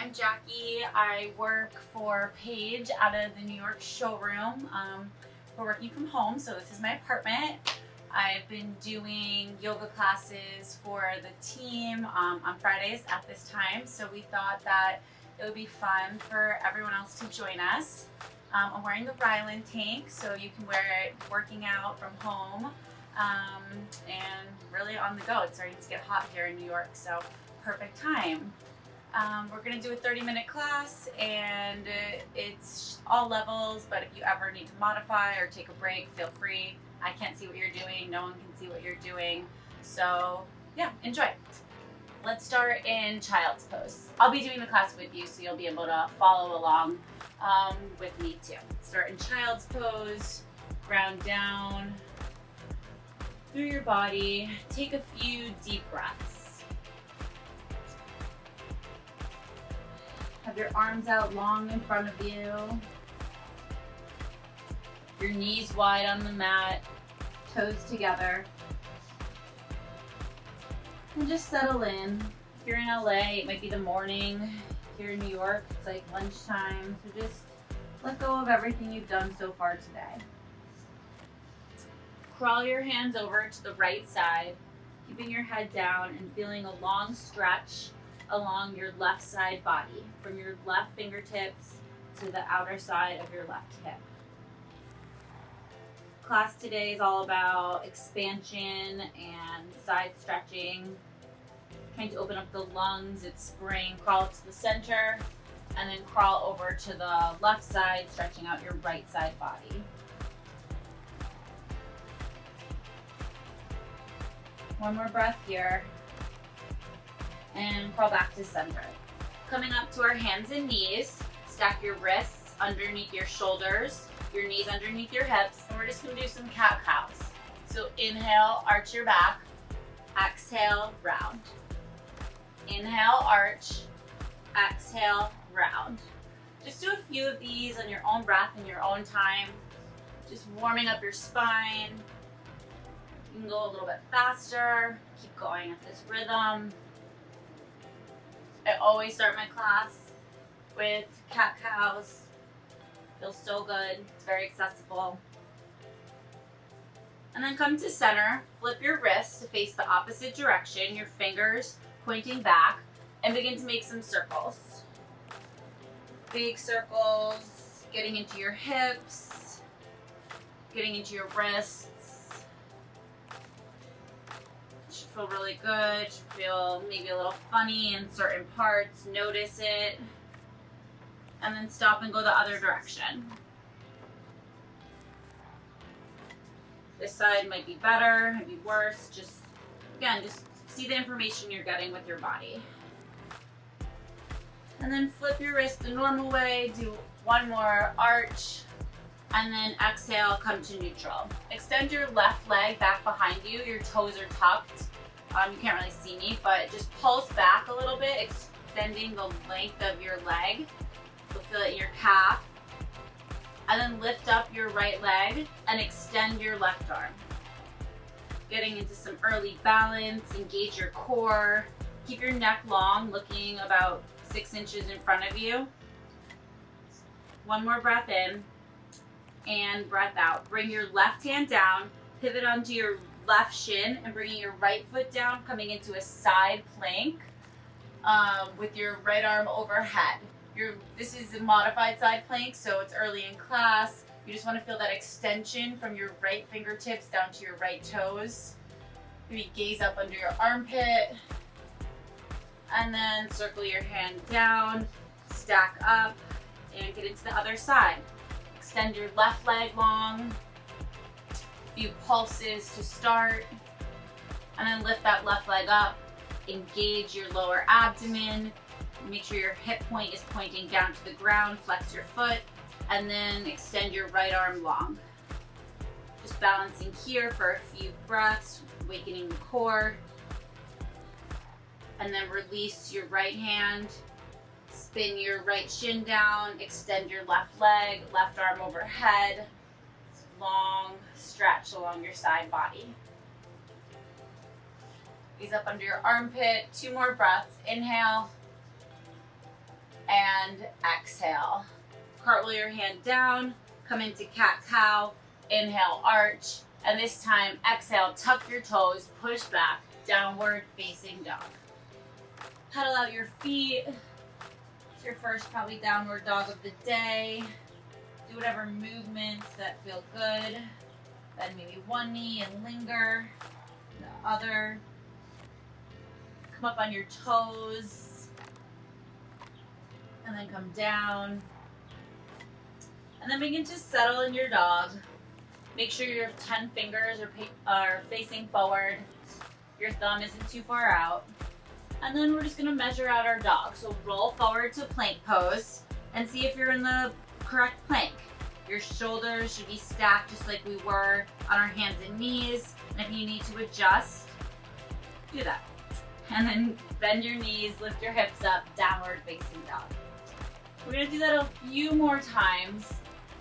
I'm Jackie. I work for PAIGE out of the New York showroom. We're working from home, so this is my apartment. I've been doing yoga classes for the team on Fridays at this time, so we thought that it would be fun for everyone else to join us. I'm wearing the Ryland tank, so you can wear it working out from home and really on the go. It's starting to get hot here in New York, so perfect time. We're going to do a 30-minute class, and it's all levels, but if you ever need to modify or take a break, feel free. I can't see what you're doing. No one can see what you're doing. So yeah, enjoy. Let's start in child's pose. I'll be doing the class with you, so you'll be able to follow along with me too. Start in child's pose, ground down through your body. Take a few deep breaths. Have your arms out long in front of you. Your knees wide on the mat, toes together. And just settle in. If you're in LA, it might be the morning. Here in New York, it's like lunchtime. So just let go of everything you've done so far today. Crawl your hands over to the right side, keeping your head down and feeling a long stretch along your left side body, from your left fingertips to the outer side of your left hip. Class today is all about expansion and side stretching, trying to open up the lungs. It's spring. Crawl up to the center and then crawl over to the left side, stretching out your right side body. One more breath here and crawl back to center. Coming up to our hands and knees, stack your wrists underneath your shoulders, your knees underneath your hips, and we're just gonna do some cat-cows. So inhale, arch your back. Exhale, round. Inhale, arch. Exhale, round. Just do a few of these on your own breath in your own time. Just warming up your spine. You can go a little bit faster. Keep going at this rhythm. I always start my class with cat-cows. Feels so good. It's very accessible. And then come to center. Flip your wrists to face the opposite direction, your fingers pointing back, and begin to make some circles. Big circles, getting into your hips, getting into your wrists. Should feel really good. Should feel maybe a little funny in certain parts. Notice it. And then stop and go the other direction. This side might be better, might be worse. Just, again, just see the information you're getting with your body. And then flip your wrist the normal way. Do one more arch. And then exhale, come to neutral. Extend your left leg back behind you. Your toes are tucked. You can't really see me, but just pulse back a little bit, extending the length of your leg. You'll feel it in your calf. And then lift up your right leg and extend your left arm. Getting into some early balance, engage your core. Keep your neck long, looking about 6 inches in front of you. One more breath in and breath out. Bring your left hand down, pivot onto your left shin and bringing your right foot down, coming into a side plank with your right arm overhead. This is a modified side plank, so it's early in class. You just want to feel that extension from your right fingertips down to your right toes. Maybe gaze up under your armpit. And then circle your hand down, stack up, and get into the other side. Extend your left leg long. A few pulses to start. And then lift that left leg up. Engage your lower abdomen. Make sure your hip point is pointing down to the ground. Flex your foot. And then extend your right arm long. Just balancing here for a few breaths, awakening the core. And then release your right hand. Spin your right shin down. Extend your left leg, left arm overhead. Long stretch along your side body. Gaze up under your armpit. 2 more breaths. Inhale. and exhale. Cartwheel your hand down, come into cat-cow, inhale, arch, and this time exhale, tuck your toes, push back, downward facing dog. Pedal out your feet. It's your first probably downward dog of the day. Do whatever movements that feel good. Bend maybe one knee and linger. The other. Come up on your toes. And then come down. And then begin to settle in your dog. Make sure your 10 fingers are facing forward. Your thumb isn't too far out. And then we're just gonna measure out our dog. So roll forward to plank pose and see if you're in the correct plank. Your shoulders should be stacked just like we were on our hands and knees. And if you need to adjust, do that. And then bend your knees, lift your hips up, downward facing dog. We're gonna do that a few more times.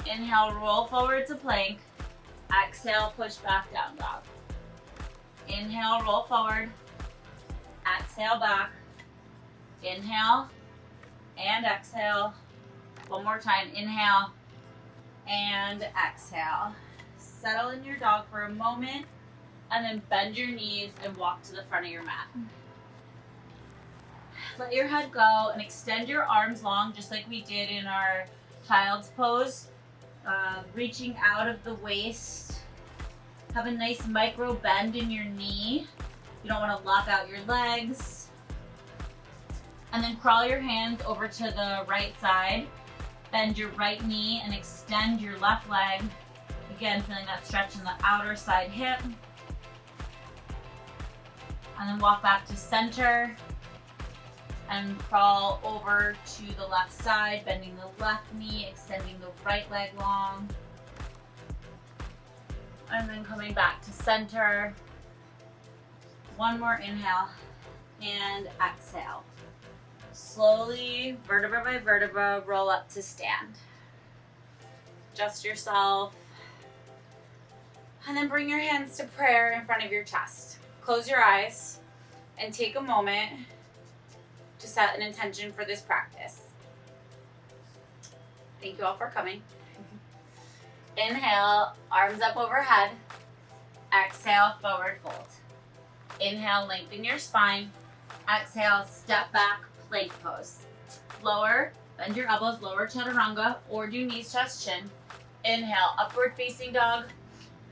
Inhale, roll forward to plank. Exhale, push back down dog. Inhale, roll forward. Exhale, back. Inhale and exhale. One more time, inhale and exhale. Settle in your dog for a moment and then bend your knees and walk to the front of your mat. Let your head go and extend your arms long just like we did in our child's pose. Reaching out of the waist. Have a nice micro bend in your knee. You don't want to lock out your legs. And then crawl your hands over to the right side. Bend your right knee and extend your left leg. Again, feeling that stretch in the outer side hip. And then walk back to center. And crawl over to the left side, bending the left knee, extending the right leg long. And then coming back to center. One more inhale and exhale. Slowly, vertebra by vertebra, roll up to stand. Adjust yourself. And then bring your hands to prayer in front of your chest. Close your eyes and take a moment to set an intention for this practice. Thank you all for coming. Inhale, arms up overhead. Exhale, forward fold. Inhale, lengthen your spine. Exhale, step back, plank pose. Lower, bend your elbows, lower chaturanga, or do knees, chest, chin. Inhale, upward facing dog.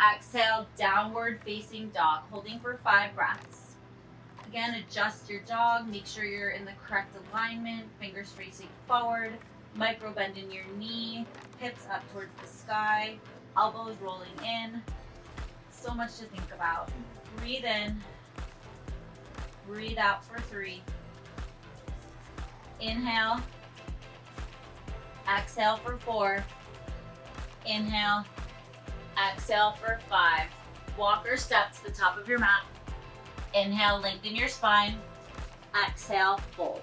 Exhale, downward facing dog, holding for 5 breaths. Again, adjust your dog, make sure you're in the correct alignment, fingers facing forward, micro bend in your knee, hips up towards the sky, elbows rolling in. So much to think about. Breathe in, breathe out for 3. Inhale, exhale for 4. Inhale, exhale for 5. Walk or step to the top of your mat. Inhale, lengthen your spine. Exhale, fold.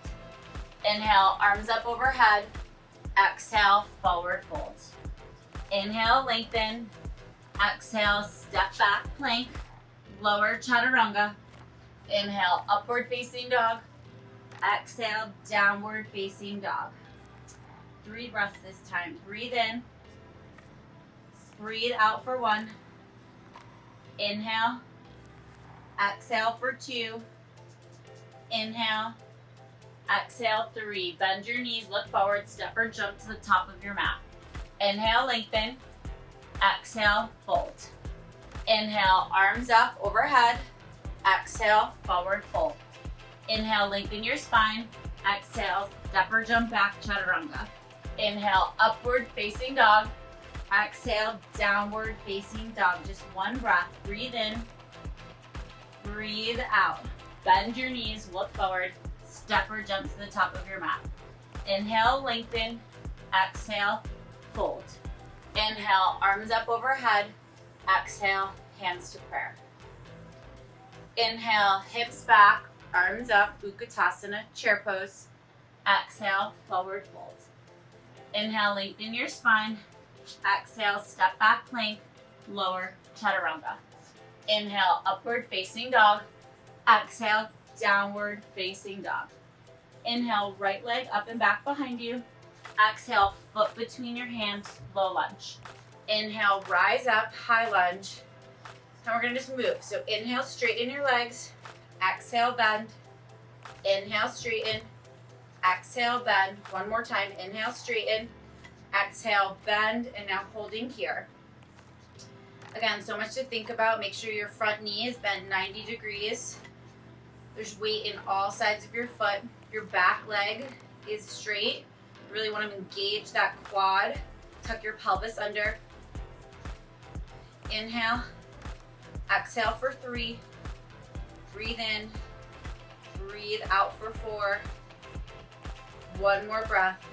Inhale, arms up overhead. Exhale, forward fold. Inhale, lengthen. Exhale, step back, plank. Lower chaturanga. Inhale, upward facing dog. Exhale, downward facing dog. 3 breaths this time. Breathe in. Breathe out for 1. Inhale. Exhale for 2. Inhale. Exhale, 3. Bend your knees, look forward, step or jump to the top of your mat. Inhale, lengthen. Exhale, fold. Inhale, arms up overhead. Exhale, forward fold. Inhale, lengthen your spine. Exhale, step or jump back, chaturanga. Inhale, upward facing dog. Exhale, downward facing dog. Just 1 breath. Breathe in. Breathe out. Bend your knees, look forward, step or jump to the top of your mat. Inhale, lengthen. Exhale, fold. Inhale, arms up overhead. Exhale, hands to prayer. Inhale, hips back, arms up, Utkatasana, chair pose. Exhale, forward fold. Inhale, lengthen your spine. Exhale, step back, plank, lower chaturanga. Inhale, upward facing dog. Exhale, downward facing dog. Inhale, right leg up and back behind you. Exhale, foot between your hands, low lunge. Inhale, rise up, high lunge. Now we're gonna just move. So inhale, straighten your legs. Exhale, bend. Inhale, straighten. Exhale, bend. One more time. Inhale, straighten. Exhale, bend, and now holding here. Again, so much to think about. Make sure your front knee is bent 90 degrees. There's weight in all sides of your foot. Your back leg is straight. You really want to engage that quad. Tuck your pelvis under. Inhale. Exhale for 3. Breathe in. Breathe out for 4. One more breath.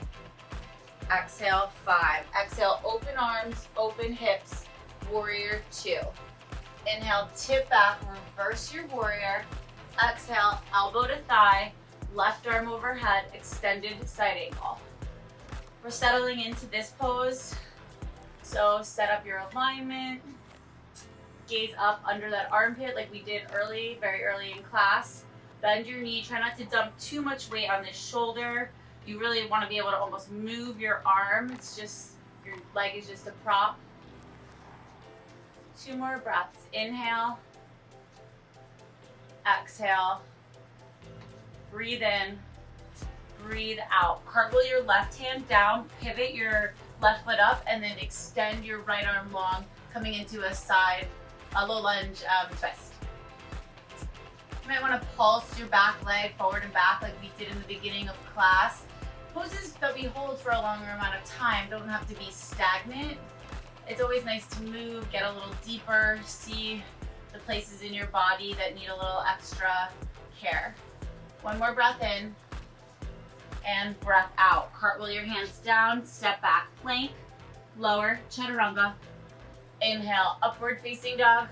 Exhale, 5. Exhale, open arms, open hips, warrior 2. Inhale, tip back, reverse your warrior. Exhale, elbow to thigh, left arm overhead, extended side angle. We're settling into this pose. So set up your alignment. Gaze up under that armpit like we did very early in class. Bend your knee, try not to dump too much weight on this shoulder. You really want to be able to almost move your arm. It's just, your leg is just a prop. 2 more breaths. Inhale. Exhale. Breathe in. Breathe out. Cartwheel your left hand down. Pivot your left foot up and then extend your right arm long, coming into a low lunge twist. You might want to pulse your back leg forward and back like we did in the beginning of class. Poses that we hold for a longer amount of time don't have to be stagnant. It's always nice to move, get a little deeper, see the places in your body that need a little extra care. One more breath in and breath out. Cartwheel your hands down, step back, plank, lower, chaturanga. Inhale, upward facing dog.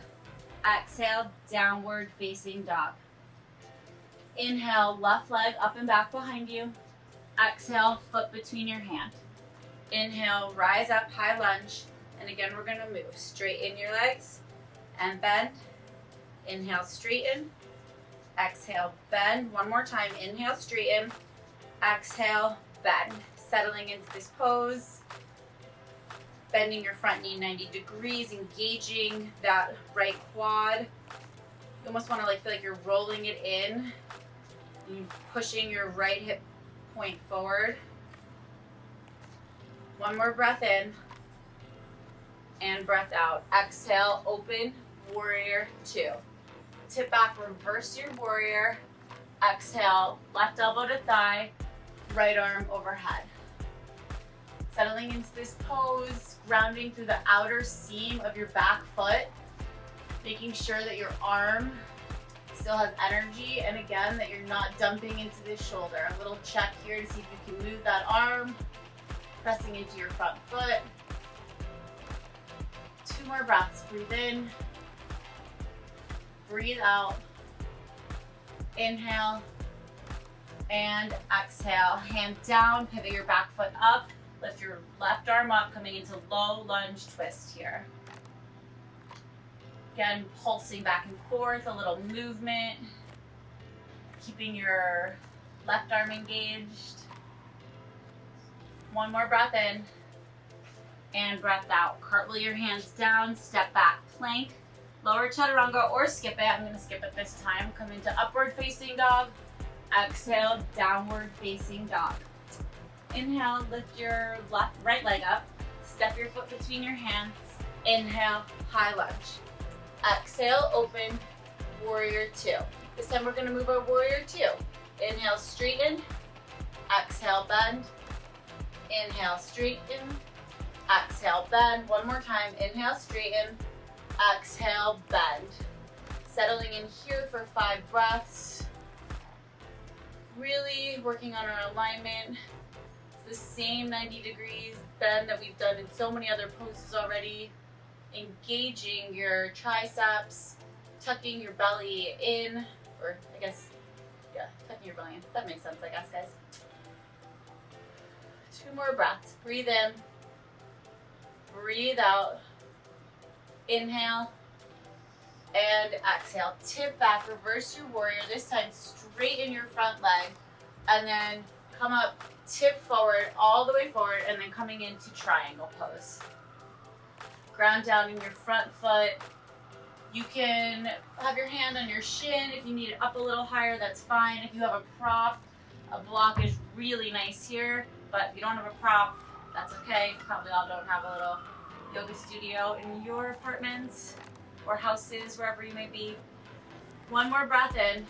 Exhale, downward facing dog. Inhale, left leg up and back behind you. Exhale, foot between your hand. Inhale, rise up, high lunge. And again, we're gonna move. Straighten your legs and bend. Inhale, straighten. Exhale, bend. One more time. Inhale, straighten. Exhale, bend. Settling into this pose. Bending your front knee 90 degrees, engaging that right quad. You almost wanna feel like you're rolling it in. You're pushing your right hip point forward. One more breath in and breath out. Exhale, open, warrior 2. Tip back, reverse your warrior. Exhale, left elbow to thigh, right arm overhead. Settling into this pose, grounding through the outer seam of your back foot, making sure that your arm still has energy, and again, that you're not dumping into this shoulder. A little check here to see if you can move that arm, pressing into your front foot. 2 more breaths. Breathe in, breathe out. Inhale and exhale. Hand down, pivot your back foot up, lift your left arm up, coming into low lunge twist here. Again, pulsing back and forth, a little movement, keeping your left arm engaged. One more breath in and breath out. Cartwheel your hands down, step back, plank, lower chaturanga or skip it. I'm gonna skip it this time. Come into upward facing dog. Exhale, downward facing dog. Inhale, lift your right leg up. Step your foot between your hands. Inhale, high lunge. Exhale, open, warrior 2. This time we're gonna move our warrior 2. Inhale, straighten. Exhale, bend. Inhale, straighten. Exhale, bend. One more time. Inhale, straighten. Exhale, bend. Settling in here for 5 breaths. Really working on our alignment. It's the same 90 degrees bend that we've done in so many other poses already. Engaging your triceps, tucking your belly in, or I guess, yeah, tucking your belly in. That makes sense, I guess, guys. 2 more breaths. Breathe in, breathe out. Inhale and exhale. Tip back, reverse your warrior. This time straighten your front leg and then come up, tip forward, all the way forward, and then coming into triangle pose. Ground down in your front foot. You can have your hand on your shin. If you need it up a little higher, that's fine. If you have a prop, a block is really nice here, but if you don't have a prop, that's okay. Probably all don't have a little yoga studio in your apartments or houses, wherever you may be. One more breath in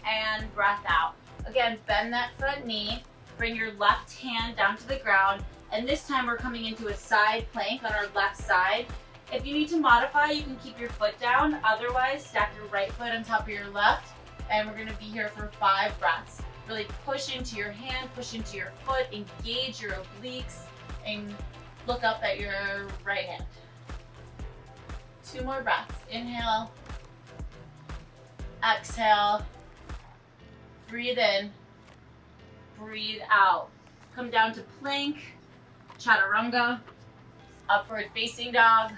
and breath out. Again, bend that front knee, bring your left hand down to the ground, and this time we're coming into a side plank on our left side. If you need to modify, you can keep your foot down. Otherwise, stack your right foot on top of your left, and we're gonna be here for 5 breaths. Really push into your hand, push into your foot, engage your obliques, and look up at your right hand. 2 more breaths. Inhale, exhale, breathe in, breathe out. Come down to plank, chaturanga, upward facing dog,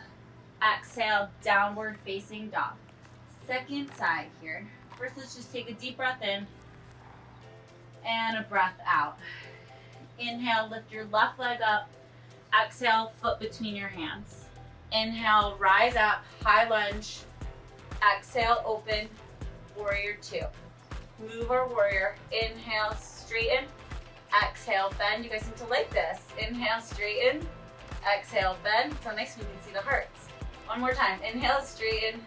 exhale, downward facing dog. Second side here. First, let's just take a deep breath in and a breath out. Inhale, lift your left leg up. Exhale, foot between your hands. Inhale, rise up, high lunge. Exhale, open, warrior 2. Move our warrior. Inhale, straighten. Exhale, bend. You guys seem to like this. Inhale, straighten. Exhale, bend. So nice we can see the hearts. One more time. Inhale, straighten.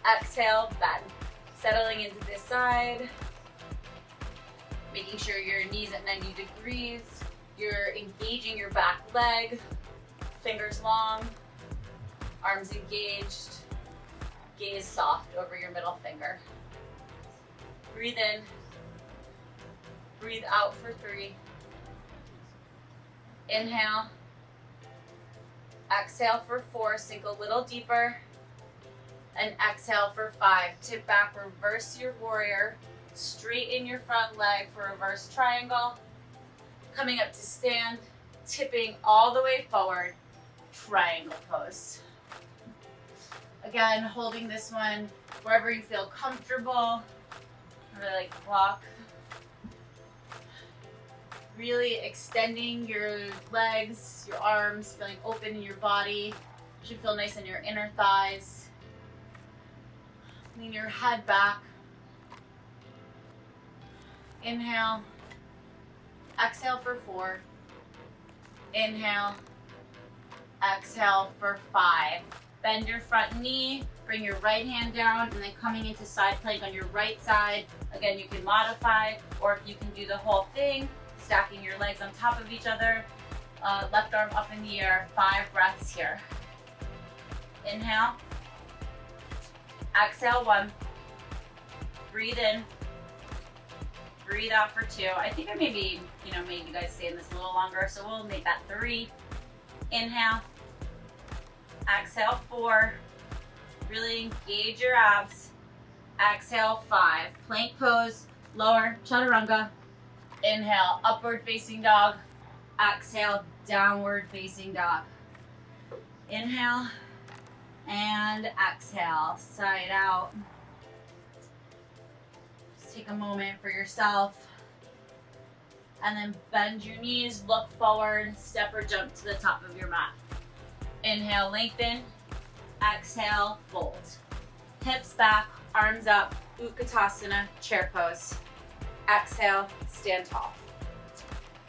Exhale, bend. Settling into this side. Making sure your knees at 90 degrees. You're engaging your back leg. Fingers long. Arms engaged. Gaze soft over your middle finger. Breathe in. Breathe out for 3. Inhale. Exhale for 4. Sink a little deeper. And exhale for 5. Tip back, reverse your warrior. Straighten your front leg for reverse triangle. Coming up to stand. Tipping all the way forward. Triangle pose. Again, holding this one wherever you feel comfortable. Really like walk. Really extending your legs, your arms, feeling open in your body. You should feel nice in your inner thighs. Lean your head back. Inhale. Exhale for 4. Inhale. Exhale for 5. Bend your front knee, bring your right hand down, and then coming into side plank on your right side. Again, you can modify, or if you can do the whole thing, stacking your legs on top of each other. Left arm up in the air, 5 breaths here. Inhale. Exhale, 1. Breathe in. Breathe out for 2. I think I maybe made you guys stay in this a little longer, so we'll make that 3. Inhale. Exhale, 4. Really engage your abs. Exhale, 5. Plank pose, lower, chaturanga. Inhale, upward facing dog. Exhale, downward facing dog. Inhale and exhale, side out. Just take a moment for yourself. And then bend your knees, look forward, step or jump to the top of your mat. Inhale, lengthen. Exhale, fold. Hips back, arms up, Utkatasana, chair pose. Exhale, stand tall.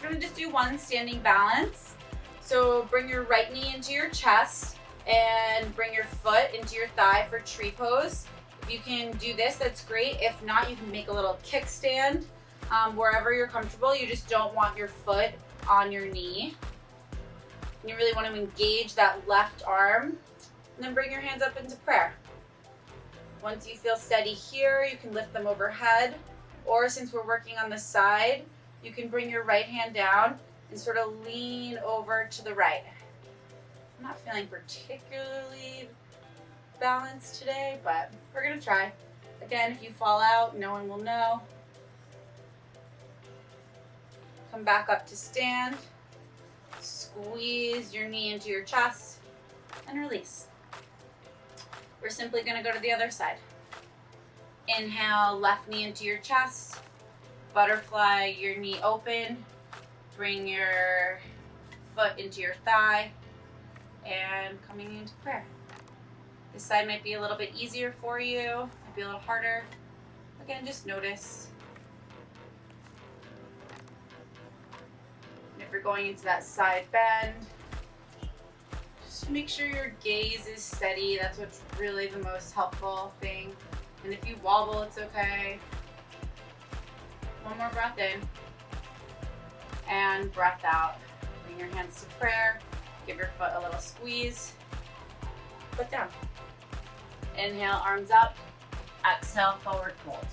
We're gonna just do one standing balance. So bring your right knee into your chest and bring your foot into your thigh for tree pose. If you can do this, that's great. If not, you can make a little kickstand wherever you're comfortable. You just don't want your foot on your knee. And you really want to engage that left arm. And then bring your hands up into prayer. Once you feel steady here, you can lift them overhead. Or since we're working on the side, you can bring your right hand down and sort of lean over to the right. I'm not feeling particularly balanced today, but we're gonna try. Again, if you fall out, no one will know. Come back up to stand. Squeeze your knee into your chest and release. We're simply gonna go to the other side. Inhale, left knee into your chest. Butterfly your knee open. Bring your foot into your thigh and coming into prayer. This side might be a little bit easier for you, might be a little harder. Again, just notice. And if you're going into that side bend, just make sure your gaze is steady. That's what's really the most helpful thing. And if you wobble, it's okay. One more breath in and breath out. Bring your hands to prayer. Give your foot a little squeeze. Foot down. Inhale, arms up. Exhale, forward fold.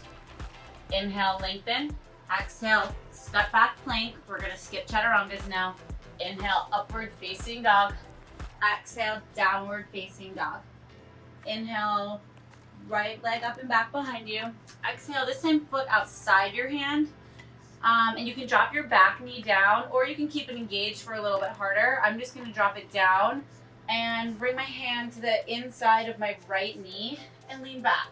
Inhale, lengthen. Exhale, step back plank. We're gonna skip chaturangas now. Inhale, upward facing dog. Exhale, downward facing dog. Inhale, right leg up and back behind you. Exhale, this time foot outside your hand. And you can drop your back knee down, or you can keep it engaged for a little bit harder. I'm just gonna drop it down and bring my hand to the inside of my right knee and lean back.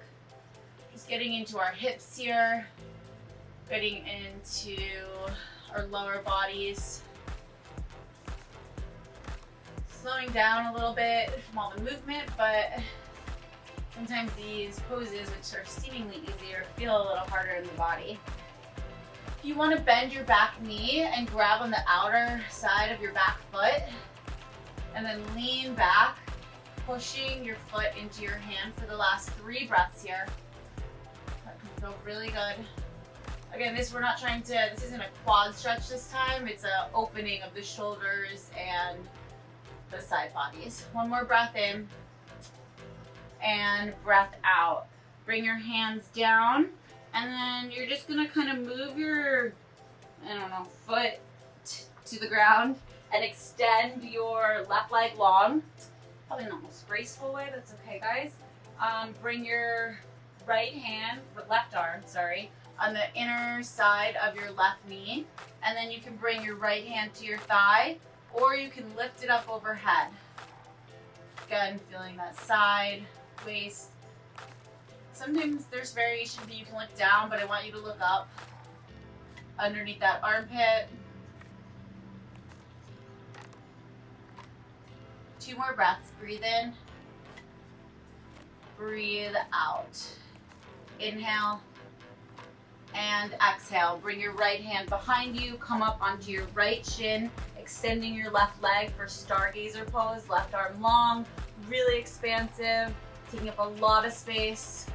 Just getting into our hips here, getting into our lower bodies. Slowing down a little bit from all the movement, but sometimes these poses, which are seemingly easier, feel a little harder in the body. If you want to bend your back knee and grab on the outer side of your back foot, and then lean back, pushing your foot into your hand for the last 3 breaths here. That can feel really good. Again, this isn't a quad stretch this time, it's an opening of the shoulders and the side bodies. One more breath in and breath out. Bring your hands down, and then you're just gonna kind of move your, foot to the ground and extend your left leg long. Probably not the most graceful way, but it's okay, guys. Bring your left arm, on the inner side of your left knee, and then you can bring your right hand to your thigh, or you can lift it up overhead. Again, feeling that side, waist. Sometimes there's variation that you can look down, but I want you to look up underneath that armpit. 2 more breaths. Breathe in, breathe out. Inhale and exhale. Bring your right hand behind you, come up onto your right shin, extending your left leg for stargazer pose. Left arm long, really expansive, taking up a lot of space.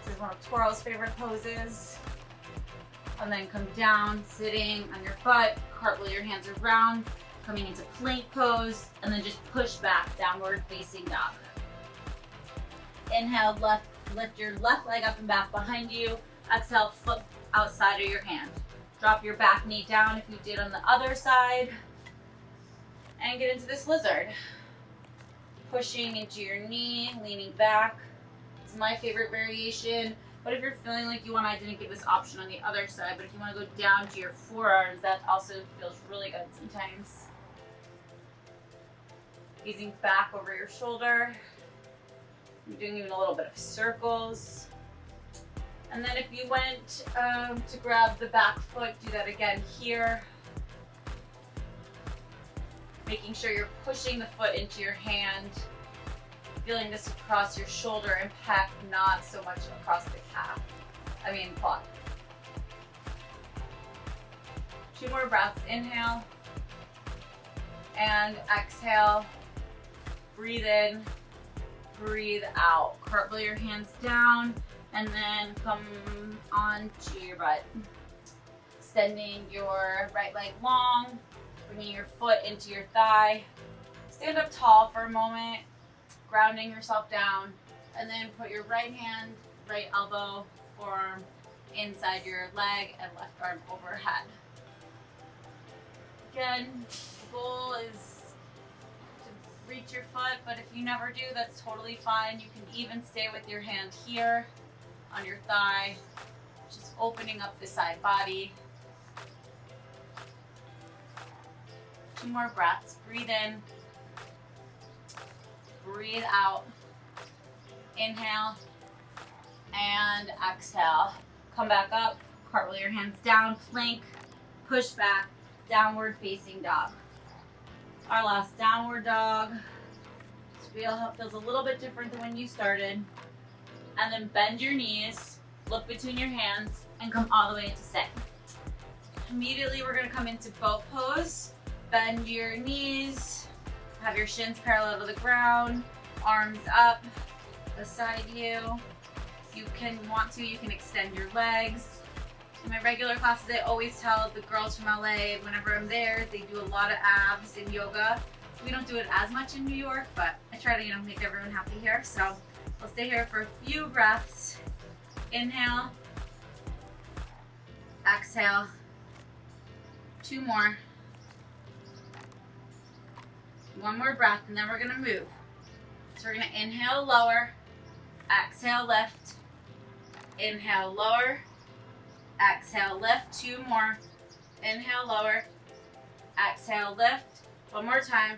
This is one of Toro's favorite poses. And then come down, sitting on your butt, cartwheel your hands around, coming into plank pose, and then just push back, downward facing dog. Inhale, lift your left leg up and back behind you. Exhale, foot outside of your hand. Drop your back knee down if you did on the other side, and get into this lizard. Pushing into your knee, leaning back. It's my favorite variation, but if you're feeling like you want, I didn't give this option on the other side, but if you want to go down to your forearms, that also feels really good sometimes. Gazing back over your shoulder. You're doing even a little bit of circles. And then if you went to grab the back foot, do that again here. Making sure you're pushing the foot into your hand. Feeling this across your shoulder and pec, not so much across the quad. 2 more breaths. Inhale and exhale. Breathe in, breathe out. Cartwheel your hands down and then come onto your butt. Extending your right leg long, bringing your foot into your thigh. Stand up tall for a moment, grounding yourself down, and then put your right hand, right elbow, forearm inside your leg and left arm overhead. Again, the goal is to reach your foot, but if you never do, that's totally fine. You can even stay with your hand here on your thigh, just opening up the side body. 2 more breaths. Breathe in, breathe out. Inhale and exhale. Come back up, Cartwheel your hands down, plank, push back, downward facing dog. Our last downward dog. Feels a little bit different than when you started. And then bend your knees, look between your hands, and come all the way into sit. Immediately we're gonna come into boat pose. Bend your knees, have your shins parallel to the ground, arms up beside you. If you can extend your legs. In my regular classes, I always tell the girls from LA, whenever I'm there, they do a lot of abs in yoga. We don't do it as much in New York, but I try to, make everyone happy here. So we'll stay here for a few breaths. Inhale, exhale, 2 more. 1 more breath, and then we're gonna move. So we're gonna inhale, lower, exhale, lift, inhale, lower, exhale, lift. 2 more. Inhale, lower, exhale, lift. 1 more time.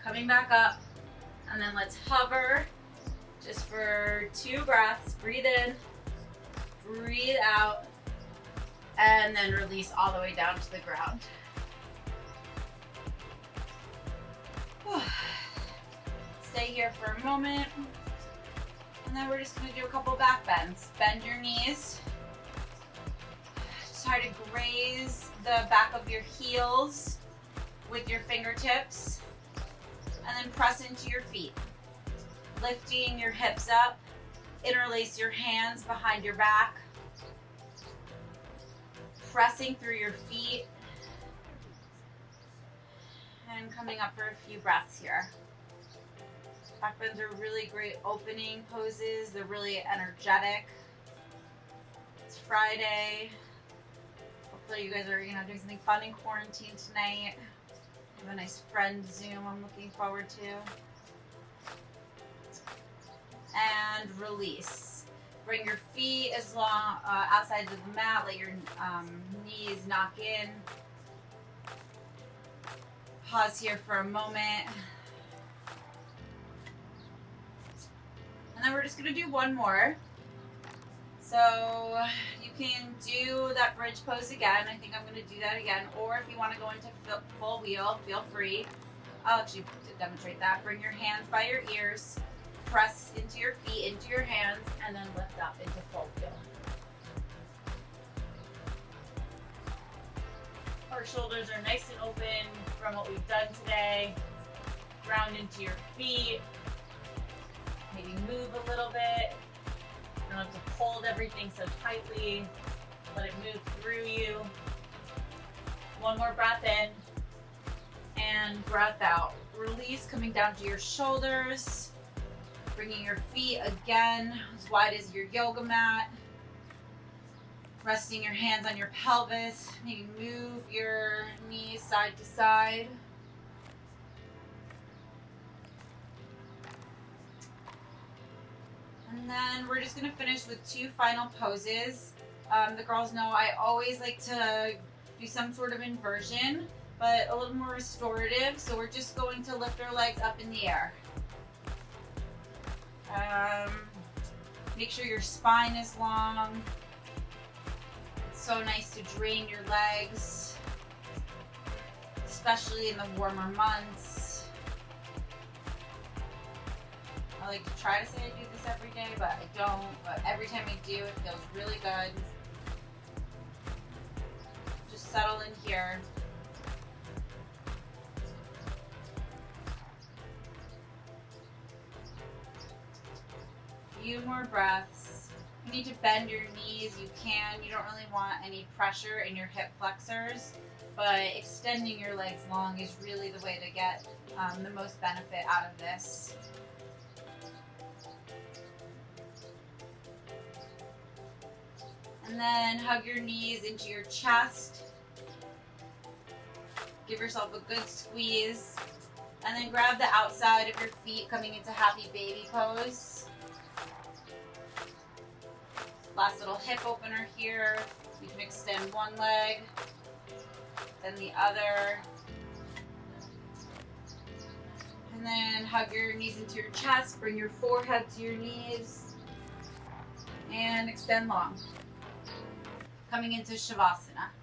Coming back up, and then let's hover just for 2 breaths. Breathe in, breathe out, and then release all the way down to the ground. Stay here for a moment, and then we're just going to do a couple back bends. Bend your knees. Try to graze the back of your heels with your fingertips, and then press into your feet. Lifting your hips up, interlace your hands behind your back, pressing through your feet, and coming up for a few breaths here. Back bends are really great opening poses. They're really energetic. It's Friday. Hopefully you guys are, doing something fun in quarantine tonight. I have a nice friend Zoom I'm looking forward to. And release. Bring your feet as long outside of the mat. Let your knees knock in. Pause here for a moment. And then we're just going to do 1 more. So you can do that bridge pose again. I think I'm going to do that again. Or if you want to go into full wheel, feel free. I'll actually demonstrate that. Bring your hands by your ears. Press into your feet, into your hands, and then lift up into full wheel. Our shoulders are nice and open from what we've done today. Ground into your feet. Maybe move a little bit. You don't have to hold everything so tightly. Let it move through you. 1 more breath in and breath out. Release, coming down to your shoulders. Bringing your feet again as wide as your yoga mat. Resting your hands on your pelvis. Maybe move your knees side to side. And then we're just going to finish with 2 final poses. The girls know I always like to do some sort of inversion, but a little more restorative. So we're just going to lift our legs up in the air. Make sure your spine is long. It's so nice to drain your legs, especially in the warmer months. I like to try to say I do this every day, but I don't. But every time I do, it feels really good. Just settle in here. Few more breaths. You need to bend your knees. You can. You don't really want any pressure in your hip flexors, but extending your legs long is really the way to get the most benefit out of this. And then hug your knees into your chest. Give yourself a good squeeze. And then grab the outside of your feet, coming into happy baby pose. Last little hip opener here. You can extend one leg, then the other. And then hug your knees into your chest. Bring your forehead to your knees. And extend long. coming into Shavasana.